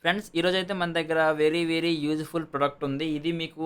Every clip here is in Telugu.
ఫ్రెండ్స్ ఈరోజైతే మన దగ్గర వెరీ యూజ్‌ఫుల్ ప్రొడక్ట్ ఉంది. ఇది మీకు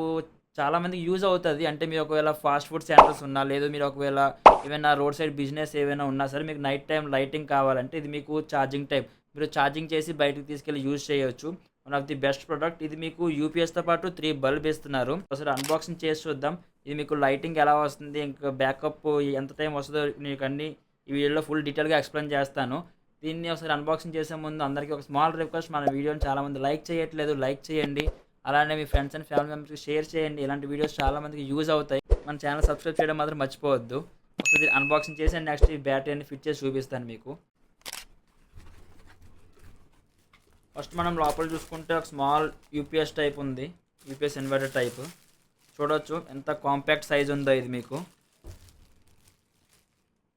చాలా మందికి యూజ్ అవుతది. అంటే మీరు ఒకవేళ ఫాస్ట్ ఫుడ్ సెంటర్స్ ఉన్నా, లేదు మీరు ఒకవేళ ఏవైనా రోడ్ సైడ్ బిజినెస్ ఏవైనా ఉన్నా సరే, మీకు నైట్ టైమ్ లైటింగ్ కావాలంటే ఇది మీకు ఛార్జింగ్ టైప్. మీరు ఛార్జింగ్ చేసి బయటకి తీసుకెళ్ళి యూజ్ చేయొచ్చు. One of the best product. ఇది మీకు యూపీఎస్‌తో పాటు 3 బల్బ్ ఇస్తున్నారు. ఒకసారి అన్బాక్సింగ్ చేసి చూద్దాం. ఇది మీకు లైటింగ్ ఎలా వస్తుంది, ఇంకా బ్యాకప్ ఎంత టైం వస్తదో మీకన్నీ ఈ వీడియోలో ఫుల్ డీటెయిల్‌గా ఎక్స్‌ప్లెయిన్ చేస్తాను. దీన్ని ఒకసారి అన్బాక్సింగ్ చేసే ముందు అందరికీ ఒక స్మాల్ రిక్వెస్ట్, మన వీడియోని చాలామంది లైక్ చేయట్లేదు, లైక్ చేయండి. అలానే మీ ఫ్రెండ్స్ అండ్ ఫ్యామిలీ మెంబర్స్కి షేర్ చేయండి. ఇలాంటి వీడియోస్ చాలామందికి యూజ్ అవుతాయి. మన ఛానల్ సబ్స్క్రైబ్ చేయడం మాత్రం మర్చిపోవద్దు. ఒకసారి అన్బాక్సింగ్ చేసి అండ్ నెక్స్ట్ ఈ బ్యాటరీ అన్ని ఫిట్ చేసి చూపిస్తాను మీకు. ఫస్ట్ మనం లోపల చూసుకుంటే ఒక స్మాల్ యూపీఎస్ టైప్ ఉంది. యూపీఎస్ ఇన్వర్టర్ టైప్ చూడొచ్చు ఎంత కాంపాక్ట్ సైజ్ ఉందో ఇది మీకు.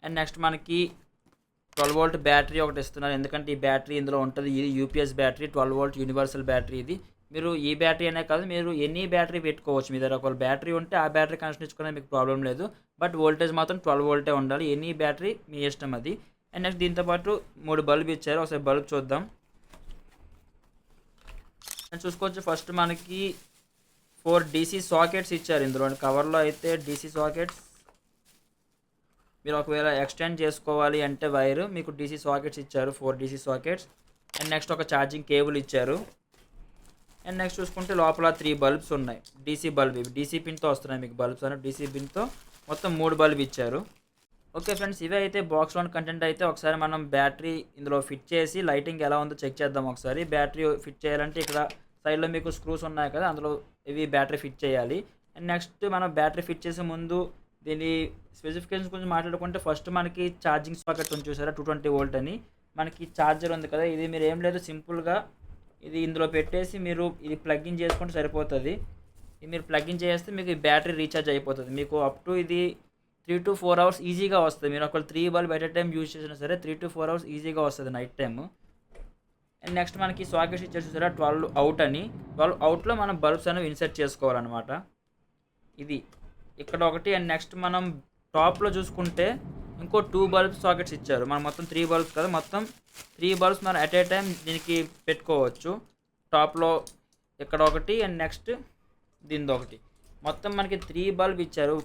అండ్ నెక్స్ట్ మనకి 12 వోల్ట్ బ్యాటరీ ఒకటి ఇస్తున్నారు. ఎందుకంటే ఈ బ్యాటరీ ఇందులో ఉంటుంది. ఇది UPS battery, 12 volt universal battery. ఇది మీరు ఈ బ్యాటరీ అనే కాదు, మీరు ఎనీ బ్యాటరీ పెట్టుకోవచ్చు. మీ దగ్గర ఒకవేళ బ్యాటరీ ఉంటే ఆ బ్యాటరీ కనెక్షన్ ఇచ్చుకునే మీకు ప్రాబ్లం లేదు. బట్ వోల్టేజ్ మాత్రం 12 వోల్టే ఉండాలి. ఎనీ బ్యాటరీ మీ ఇష్టం అది. అండ్ నెక్స్ట్ దీంతోపాటు 3 బల్బ్ ఇచ్చారు. ఒకసారి బల్బ్ చూద్దాం. అండ్ చూసుకోవచ్చు ఫస్ట్ మనకి 4 డీసీ సాకెట్స్ ఇచ్చారు. ఇందులో కవర్లో అయితే డీసీ సాకెట్స్. మీరు ఒకవేళ ఎక్స్టెండ్ చేసుకోవాలి అంటే వైర్ మీకు డీసీ సాకెట్స్ ఇచ్చారు. 4 డీసీ సాకెట్స్. అండ్ నెక్స్ట్ ఒక ఛార్జింగ్ కేబుల్ ఇచ్చారు. అండ్ నెక్స్ట్ చూసుకుంటే లోపల 3 బల్బ్స్ ఉన్నాయి. డీసీ బల్బ్, ఇవి డీసీ పిన్తో వస్తున్నాయి మీకు బల్బ్స్ అని. డీసీ పిన్తో మొత్తం 3 బల్బ్ ఇచ్చారు. ఓకే ఫ్రెండ్స్, ఇవే అయితే బాక్స్లోని కంటెంట్. అయితే ఒకసారి మనం బ్యాటరీ ఇందులో ఫిట్ చేసి లైటింగ్ ఎలా ఉందో చెక్ చేద్దాం ఒకసారి. బ్యాటరీ ఫిట్ చేయాలంటే ఇక్కడ సైడ్లో మీకు స్క్రూస్ ఉన్నాయి కదా, అందులో ఇవి బ్యాటరీ ఫిట్ చేయాలి. అండ్ నెక్స్ట్ మనం బ్యాటరీ ఫిట్ చేసే ముందు దీని స్పెసిఫికేషన్స్ గురించి మాట్లాడుకుంటే ఫస్ట్ మనకి ఛార్జింగ్ సాకెట్ ఉంది చూసారా, 220 వోల్ట్ అని. మనకి ఛార్జర్ ఉంది కదా, ఇది మీరు ఏం లేదు సింపుల్గా ఇది ఇందులో పెట్టేసి మీరు ఇది ప్లగ్ ఇన్ చేసుకుంటే సరిపోతుంది. ఇది మీరు ప్లగ్ ఇన్ చేస్తే మీకు ఈ బ్యాటరీ రీఛార్జ్ అయిపోతుంది. మీకు అప్ టు ఇది 3 to 4 అవర్స్ ఈజీగా వస్తుంది. మీరు ఒకవేళ 3 bulb at a time use చేసినా సరే 3 to 4 అవర్స్ ఈజీగా వస్తుంది నైట్ టైము. అండ్ నెక్స్ట్ మనకి సాకెట్స్ ఇచ్చేసి చూసారా 12 అవుట్ అని. 12 అవుట్లో మనం బల్బ్స్ అనేవి ఇన్సర్ట్ చేసుకోవాలన్నమాట. ఇది ఇక్కడ ఒకటి. అండ్ నెక్స్ట్ మనం టాప్లో చూసుకుంటే ఇంకో 2 బల్బ్స్ సాకెట్స్ ఇచ్చారు. మనం మొత్తం 3 బల్బ్స్ కదా, మొత్తం 3 బల్బ్స్ మనం ఎట్ ఏ టైం దీనికి పెట్టుకోవచ్చు. టాప్లో ఇక్కడ ఒకటి అండ్ నెక్స్ట్ దీనిది ఒకటి. మొత్తం మనకి 3 బల్బ్ ఇచ్చారు.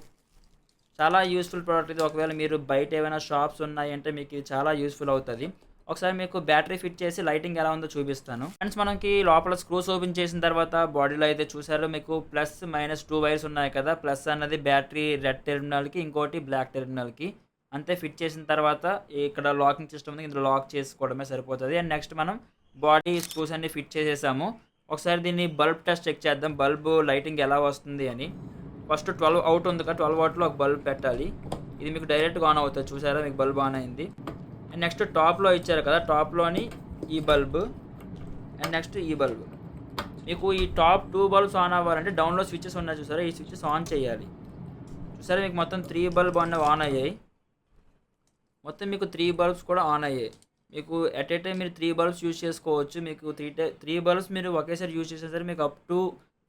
చాలా యూస్ఫుల్ ప్రోడక్ట్ ఇది. ఒకవేళ మీరు బయట ఏమైనా షాప్స్ ఉన్నాయంటే మీకు ఇది చాలా యూస్ఫుల్ అవుతుంది. ఒకసారి మీకు బ్యాటరీ ఫిట్ చేసి లైటింగ్ ఎలా ఉందో చూపిస్తాను. ఫ్రెండ్స్ మనకి లోపల స్క్రూస్ ఓపెన్ చేసిన తర్వాత బాడీలో అయితే చూసారో మీకు ప్లస్ మైనస్ 2 వైర్స్ ఉన్నాయి కదా. ప్లస్ అన్నది బ్యాటరీ రెడ్ టెర్మినల్కి, ఇంకోటి బ్లాక్ టెర్మినల్కి. అంతే ఫిట్ చేసిన తర్వాత ఇక్కడ లాకింగ్ సిస్టమ్ ఉంది, ఇందులో లాక్ చేసుకోవడమే సరిపోతుంది. అండ్ నెక్స్ట్ మనం బాడీ స్క్రూస్ అన్ని ఫిట్ చేసేసాము. ఒకసారి దీన్ని బల్బ్ టెస్ట్ చెక్ చేద్దాం, బల్బ్ లైటింగ్ ఎలా వస్తుంది అని. ఫస్ట్ 12 అవుట్ ఉంది కదా, 12 అవుట్లో ఒక బల్బ్ పెట్టాలి. ఇది మీకు డైరెక్ట్గా ఆన్ అవుతుంది చూసారా, మీకు బల్బ్ ఆన్ అయింది. అండ్ నెక్స్ట్ టాప్లో ఇచ్చారు కదా, టాప్లోని ఈ బల్బ్ అండ్ నెక్స్ట్ ఈ బల్బ్. మీకు ఈ టాప్ 2 బల్బ్స్ ఆన్ అవ్వాలంటే డౌన్లో స్విచ్చెస్ ఉన్నాయి చూసారా, ఈ స్విచ్చెస్ ఆన్ చేయాలి. చూసారా మీకు మొత్తం 3 బల్బ్ అనేవి ఆన్ అయ్యాయి. మొత్తం మీకు 3 బల్బ్స్ కూడా ఆన్ అయ్యాయి. మీకు ఎట్ ఏ టైం మీరు 3 బల్బ్స్ యూజ్ చేసుకోవచ్చు. మీకు 3 బల్బ్స్ మీరు ఒకేసారి యూజ్ చేసినా సరే మీకు అప్ టు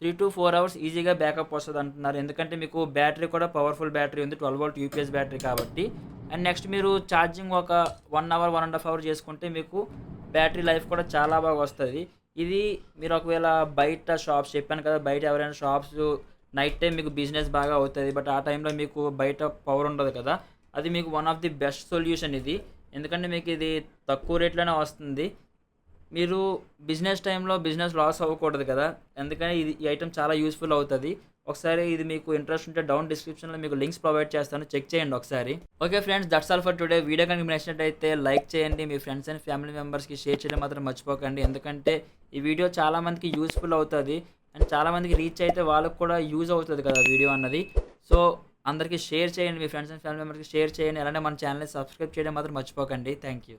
3 to 4 అవర్స్ ఈజీగా బ్యాకప్ వస్తుంది అంటున్నారు. ఎందుకంటే మీకు బ్యాటరీ కూడా పవర్ఫుల్ బ్యాటరీ ఉంది, 12 వోల్ట్ యూపీఎస్ బ్యాటరీ కాబట్టి. అండ్ నెక్స్ట్ మీరు ఛార్జింగ్ ఒక 1 అవర్ 1.5 అవర్ చేసుకుంటే మీకు బ్యాటరీ లైఫ్ కూడా చాలా బాగా వస్తుంది. ఇది మీరు ఒకవేళ బయట షాప్స్ చెప్పాను కదా, బయట ఎవరైనా షాప్స్ నైట్ టైం మీకు బిజినెస్ బాగా అవుతుంది. బట్ ఆ టైంలో మీకు బయట పవర్ ఉండదు కదా, అది మీకు one of the best solution ఇది. ఎందుకంటే మీకు ఇది తక్కువ రేట్లోనే వస్తుంది. మీరు బిజినెస్ టైంలో బిజినెస్ లాస్ అవ్వకూడదు కదా, అందుకని ఈ ఐటమ్ చాలా యూస్ఫుల్ అవుతుంది. ఒకసారి ఇది మీకు ఇంట్రెస్ట్ ఉంటే డౌన్ డిస్క్రిప్షన్లో మీకు లింక్స్ ప్రొవైడ్ చేస్తాను, చెక్ చేయండి ఒకసారి. Okay friends, that's all for today. Video కనుక మీకు నచ్చినట్టయితే లైక్ చేయండి, మీ ఫ్రెండ్స్ అండ్ ఫ్యామిలీ మెంబర్స్కి షేర్ చేయడం మాత్రం మర్చిపోకండి. ఎందుకంటే ఈ వీడియో చాలామందికి యూస్ఫుల్ అవుతుంది అండ్ చాలామందికి రీచ్ అయితే వాళ్ళకు కూడా యూజ్ అవుతుంది కదా వీడియో అన్నది. సో అందరికీ షేర్ చేయండి, మీ ఫ్రెండ్స్ అండ్ ఫ్యామిలీ మెంబర్స్కి షేర్ చేయండి. అలానే మన ఛానల్ని సబ్స్క్రైబ్ చేయడం మాత్రం మర్చిపోకండి. Thank you.